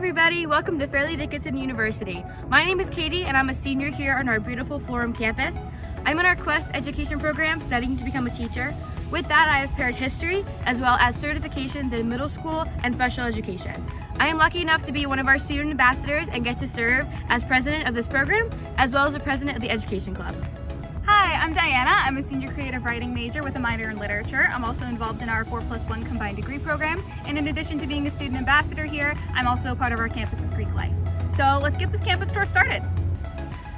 everybody, welcome to Fairleigh Dickinson University. My name is Katie and I'm a senior here on our beautiful Florham campus. I'm in our Quest education program studying to become a teacher. With that, I have paired history as well as certifications in middle school and special education. I am lucky enough to be one of our student ambassadors and get to serve as president of this program as well as the president of the education club. Hi, I'm Diana. I'm a senior creative writing major with a minor in literature. I'm also involved in our 4+1 combined degree program. And in addition to being a student ambassador here, I'm also part of our campus's Greek life. So let's get this campus tour started.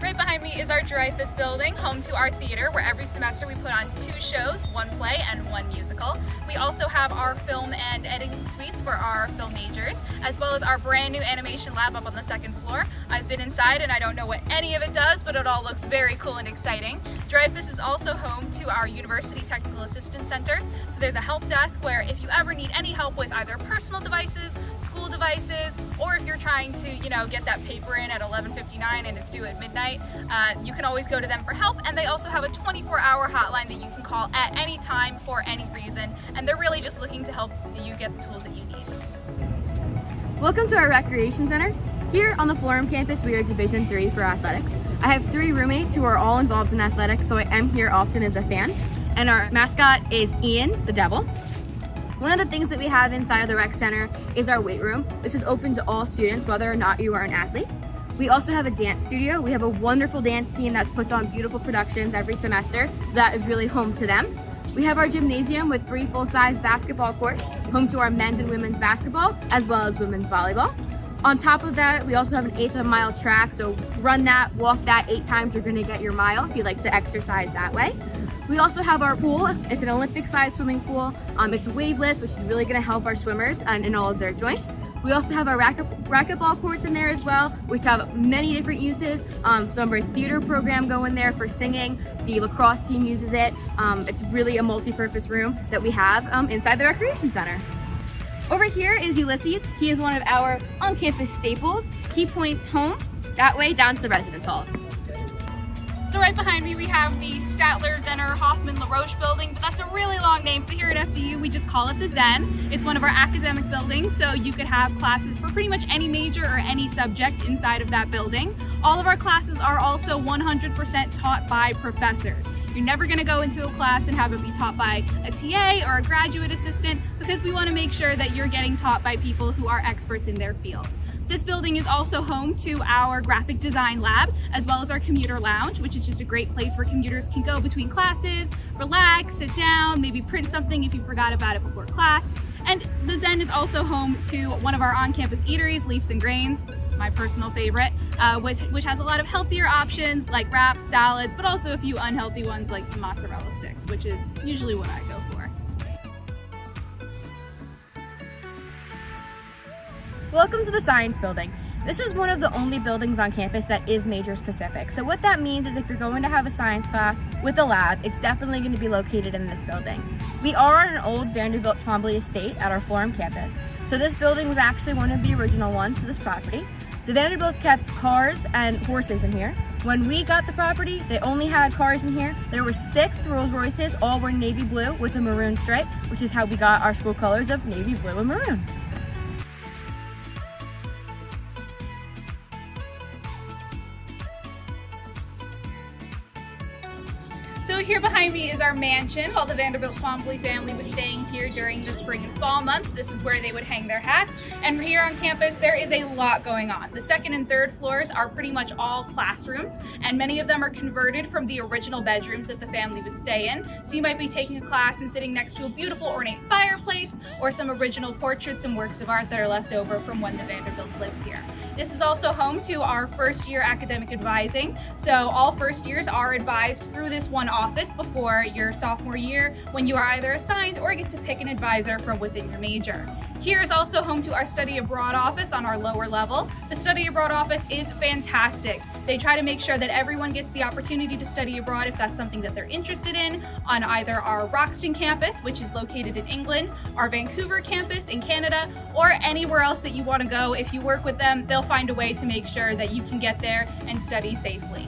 Right behind me is our Dreyfus building, home to our theater, where every semester we put on 2 shows, 1 play and 1 musical. We also have our film and editing suites for our film majors, as well as our brand new animation lab up on the 2nd floor. I've been inside and I don't know what any of it does, but it all looks very cool and exciting. Dreyfus is also home to our University Technical Assistance Center. So there's a help desk where if you ever need any help with either personal devices, school devices, or if you're trying to, get that paper in at 11:59 and it's due at midnight, you can always go to them for help. And they also have a 24-hour hotline that you can call at any time for any reason. And they're really just looking to help you get the tools that you need. Welcome to our recreation center. Here on the Florham campus, we are Division III for athletics. I have 3 roommates who are all involved in athletics, so I am here often as a fan. And our mascot is Ian, the devil. One of the things that we have inside of the rec center is our weight room. This is open to all students, whether or not you are an athlete. We also have a dance studio. We have a wonderful dance team that puts on beautiful productions every semester, so that is really home to them. We have our gymnasium with 3 full-size basketball courts, home to our men's and women's basketball, as well as women's volleyball. On top of that, we also have an 1/8 of a mile track, so run that, walk that 8 times, you're gonna get your mile if you like to exercise that way. We also have our pool. It's an Olympic-sized swimming pool. It's waveless, which is really gonna help our swimmers and in all of their joints. We also have our racquetball courts in there as well, which have many different uses. Some of our theater program go in there for singing. The lacrosse team uses it. It's really a multi-purpose room that we have inside the recreation center. Over here is Ulysses. He is one of our on-campus staples. He points home that way down to the residence halls. So right behind me we have the Statler Center Hoffman LaRoche building, but that's a really long name, so here at FDU we just call it the Zen. It's one of our academic buildings, so you could have classes for pretty much any major or any subject inside of that building. All of our classes are also 100% taught by professors. You're never going to go into a class and have it be taught by a TA or a graduate assistant, because we want to make sure that you're getting taught by people who are experts in their field. This building is also home to our graphic design lab, as well as our commuter lounge, which is just a great place where commuters can go between classes, relax, sit down, maybe print something if you forgot about it before class. And the Zen is also home to one of our on-campus eateries, Leafs and Grains, my personal favorite, which has a lot of healthier options like wraps, salads, but also a few unhealthy ones like some mozzarella sticks, which is usually what I go for. Welcome to the Science Building. This is one of the only buildings on campus that is major specific. So what that means is if you're going to have a science class with a lab, it's definitely going to be located in this building. We are on an old Vanderbilt Twombly estate at our Florham campus. So this building was actually one of the original ones to this property. The Vanderbilts kept cars and horses in here. When we got the property, they only had cars in here. There were 6 Rolls Royces, all were navy blue with a maroon stripe, which is how we got our school colors of navy blue and maroon. So here behind me is our mansion. While the Vanderbilt Twombly family was staying here during the spring and fall months, this is where they would hang their hats. And here on campus, there is a lot going on. The 2nd and 3rd floors are pretty much all classrooms, and many of them are converted from the original bedrooms that the family would stay in. So you might be taking a class and sitting next to a beautiful ornate fireplace or some original portraits and works of art that are left over from when the Vanderbilts lived here. This is also home to our first year academic advising. So all first years are advised through this one office before your sophomore year, when you are either assigned or get to pick an advisor from within your major. Here is also home to our study abroad office on our lower level. The study abroad office is fantastic. They try to make sure that everyone gets the opportunity to study abroad if that's something that they're interested in, on either our Roxton campus, which is located in England, our Vancouver campus in Canada, or anywhere else that you want to go. If you work with them, they'll find a way to make sure that you can get there and study safely.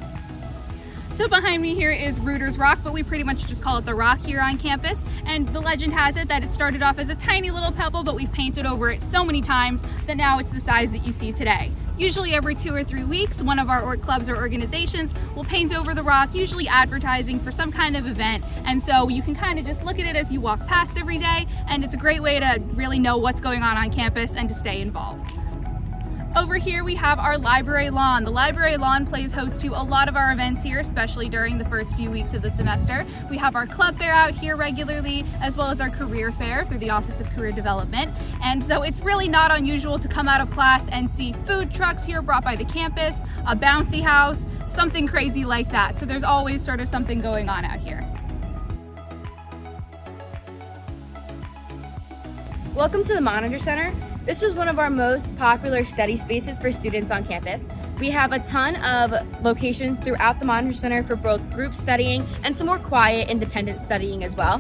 So behind me here is Reuter Rock, but we pretty much just call it the Rock here on campus. And the legend has it that it started off as a tiny little pebble, but we've painted over it so many times that now it's the size that you see today. Usually every 2 or 3 weeks, one of our clubs or organizations will paint over the rock, usually advertising for some kind of event. And so you can kind of just look at it as you walk past every day, and it's a great way to really know what's going on campus and to stay involved. Over here we have our library lawn. The library lawn plays host to a lot of our events here, especially during the first few weeks of the semester. We have our club fair out here regularly, as well as our career fair through the Office of Career Development. And so it's really not unusual to come out of class and see food trucks here brought by the campus, a bouncy house, something crazy like that. So there's always sort of something going on out here. Welcome to the Monitor Center. This is one of our most popular study spaces for students on campus. We have a ton of locations throughout the Monitor Center for both group studying and some more quiet, independent studying as well.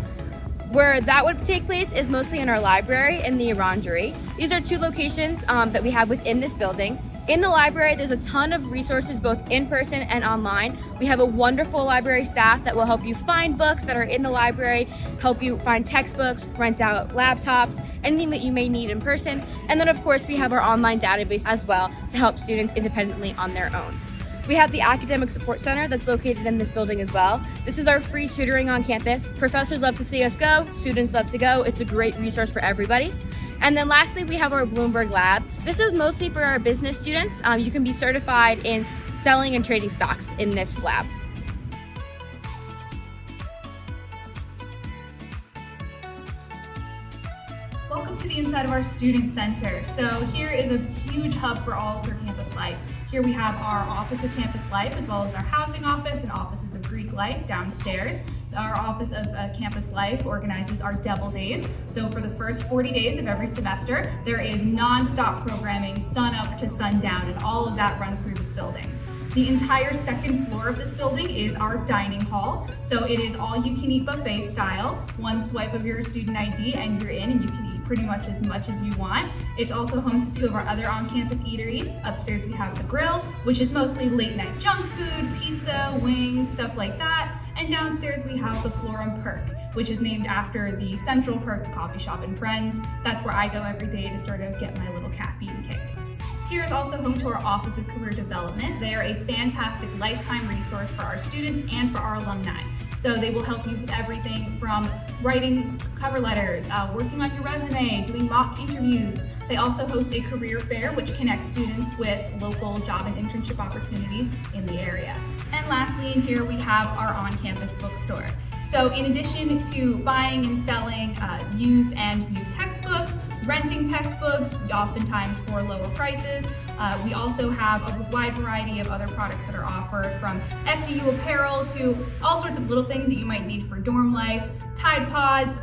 Where that would take place is mostly in our library and the orangery. These are 2 locations that we have within this building. In the library, there's a ton of resources both in person and online. We have a wonderful library staff that will help you find books that are in the library, help you find textbooks, rent out laptops, anything that you may need in person. And then of course, we have our online database as well to help students independently on their own. We have the Academic Support Center that's located in this building as well. This is our free tutoring on campus. Professors love to see us go, students love to go. It's a great resource for everybody. And then lastly, we have our Bloomberg Lab. This is mostly for our business students. You can be certified in selling and trading stocks in this lab. Welcome to the inside of our Student Center. So here is a huge hub for all of your campus life. Here we have our Office of Campus Life, as well as our Housing Office and Offices of Greek Life downstairs. Our Office of Campus Life organizes our Devil Days. So for the first 40 days of every semester, there is non-stop programming, sun up to sundown, and all of that runs through this building. The entire second floor of this building is our dining hall. So it is all you can eat buffet style. One swipe of your student ID and you're in, and you can eat pretty much as you want. It's also home to 2 of our other on-campus eateries. Upstairs we have the Grill, which is mostly late night junk food, pizza, wings, stuff like that. And downstairs we have the Florham Perk, which is named after the Central Perk coffee shop and friends. That's where I go every day to sort of get my little caffeine kick. Here is also home to our Office of Career Development. They are a fantastic lifetime resource for our students and for our alumni. So they will help you with everything from writing cover letters, working on your resume, doing mock interviews. They also host a career fair which connects students with local job and internship opportunities in the area. And lastly, in here we have our on-campus bookstore. So in addition to buying and selling used and new textbooks, renting textbooks, oftentimes for lower prices, we also have a wide variety of other products that are offered, from FDU apparel to all sorts of little things that you might need for dorm life, Tide Pods,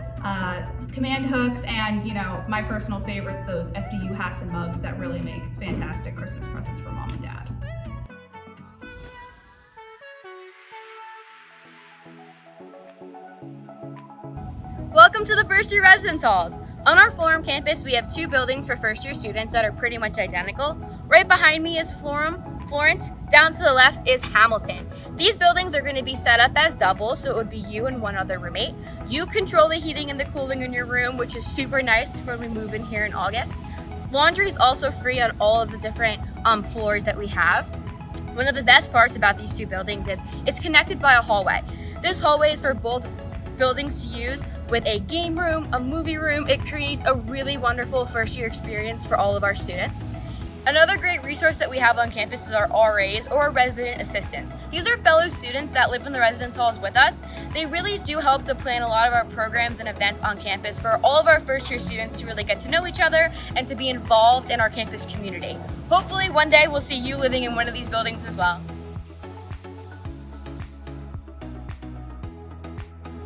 command hooks, and my personal favorites, those FDU hats and mugs that really make fantastic Christmas presents for mom and dad. Welcome to the first year residence halls. On our Florham campus, we have 2 buildings for first year students that are pretty much identical. Right behind me is Florence. Down to the left is Hamilton. These buildings are going to be set up as doubles, so it would be you and one other roommate. You control the heating and the cooling in your room, which is super nice when we move in here in August. Laundry is also free on all of the different floors that we have. One of the best parts about these 2 buildings is it's connected by a hallway. This hallway is for both buildings to use with a game room, a movie room. It creates a really wonderful first year experience for all of our students. Another great resource that we have on campus is our RAs, or resident assistants. These are fellow students that live in the residence halls with us. They really do help to plan a lot of our programs and events on campus for all of our first year students to really get to know each other and to be involved in our campus community. Hopefully one day we'll see you living in one of these buildings as well.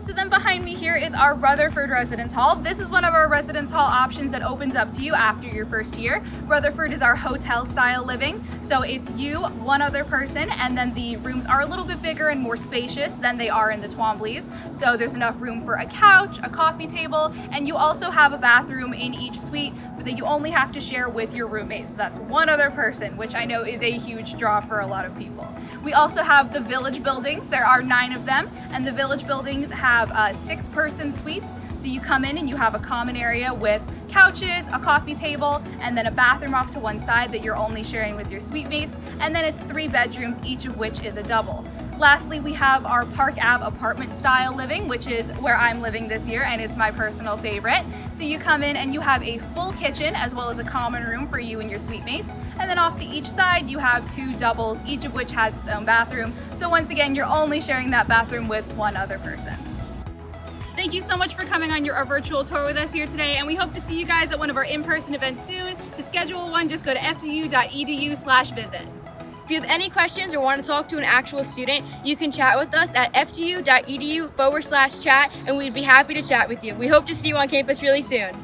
So then behind me here is our Rutherford Residence Hall. This is one of our residence hall options that opens up to you after your first year. Rutherford is our hotel style living. So it's you, one other person, and then the rooms are a little bit bigger and more spacious than they are in the Twombly's. So there's enough room for a couch, a coffee table, and you also have a bathroom in each suite that you only have to share with your roommate. So that's one other person, which I know is a huge draw for a lot of people. We also have the Village buildings. There are 9 of them, and the Village buildings have 6-person suites. So you come in and you have a common area with couches, a coffee table, and then a bathroom off to one side that you're only sharing with your suite mates. And then it's 3 bedrooms, each of which is a double. Lastly, we have our Park Ave apartment style living, which is where I'm living this year, and it's my personal favorite. So you come in and you have a full kitchen as well as a common room for you and your suite mates. And then off to each side, you have 2 doubles, each of which has its own bathroom. So once again, you're only sharing that bathroom with one other person. Thank you so much for coming on our virtual tour with us here today, and we hope to see you guys at one of our in-person events soon. To schedule one, just go to fdu.edu/visit. If you have any questions or want to talk to an actual student, you can chat with us at fdu.edu/chat, and we'd be happy to chat with you. We hope to see you on campus really soon.